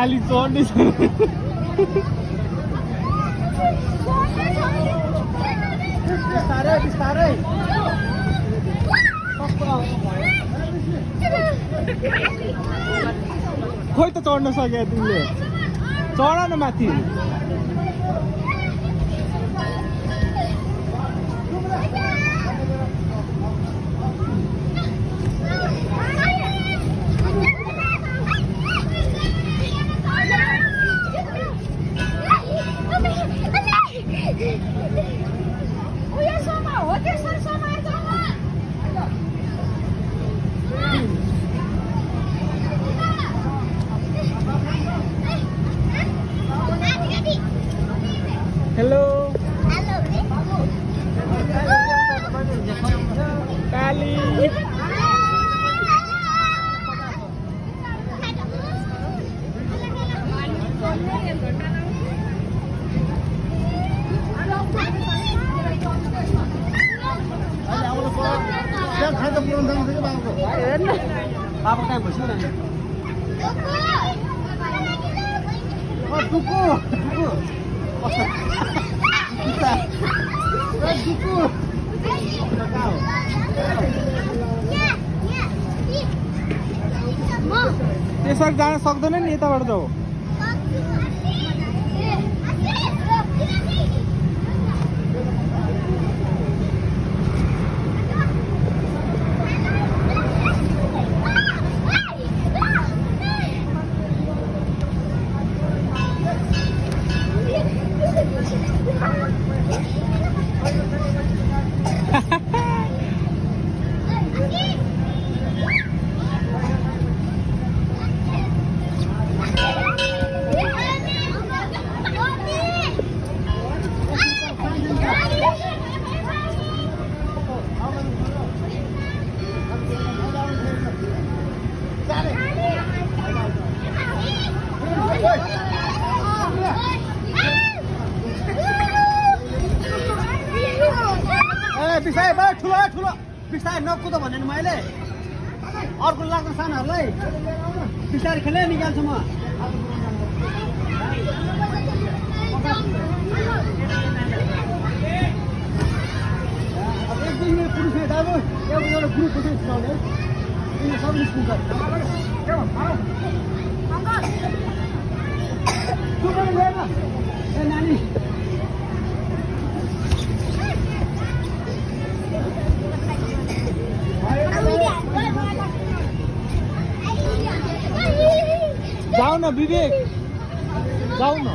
काली चढ्दै छ बिस्तारै बिस्तारै खोइ त चढ्न सक्यो तिमीले चढ न माथि हेलो काली बाबा कहाँ बस्यो नि डुकु डुकु त्यसरी जान सक्दैन नि यताबाट जाऊ बिस्तारै भयो ठुलो ठुलो बिस्तारै नकुदो भने नि मैले अर्को लाग्छ सानोहरूलाई बिस्तारै खेले निकाल्छु म एक दिन मेरो पुरुष दाजु एउटा ग्रुप फोटो खिचाउने यिनीहरू सबै स्कुल ए नानी जाऊ न विवेक जाऊ न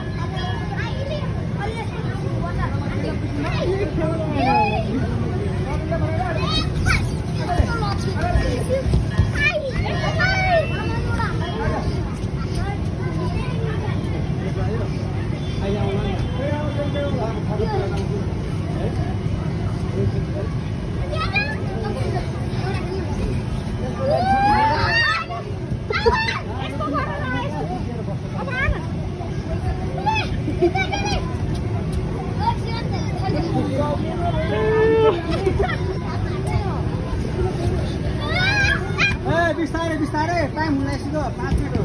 बिस्तारै बिस्तारै टाइम हुन आइसक्यो 5 मिनेट हो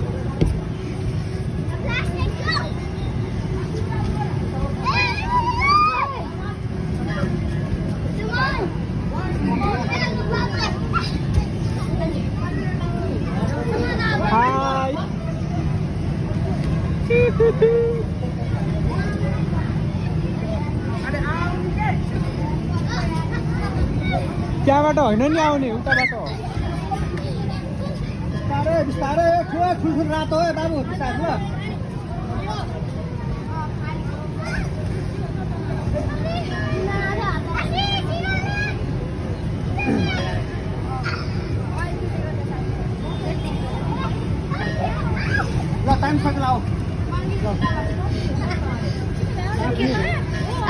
त्यहाँबाट होइन नि आउने उताबाट बिस्तारै बिस्तारै ठुलो ठुल्ठुलो रातो हो बाबु बिस्तारै ल ल टाइम सक्यो आऊ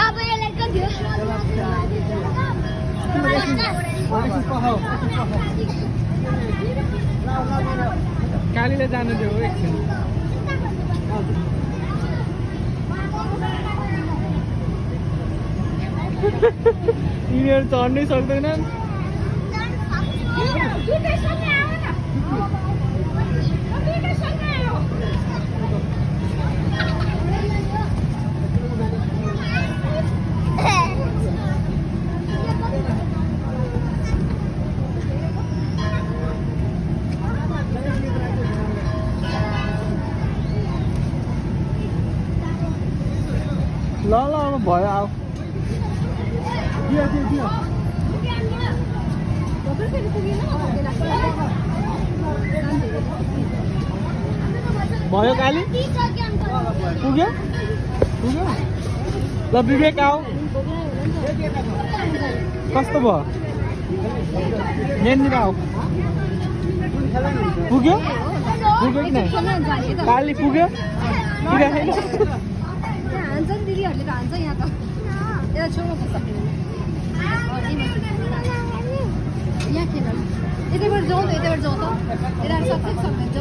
अब ये लड़का दियो कालीले जानु दियो एकछिन यिनीहरू चढ्नै सक्दैनन् ल भयो आऊ दियो भयो काली पुग्यो ल विवेक आऊ कस्तो भयो यहाँनिर आऊ पुग्यो कि नै काली पुग्यो हान्छ नि दिदीहरूले त हान्छ यहाँ त यता छेउमा बस्छ यहाँ खेल यताबाट जाउँ त यताबाट जाउँ त यता सक्दैन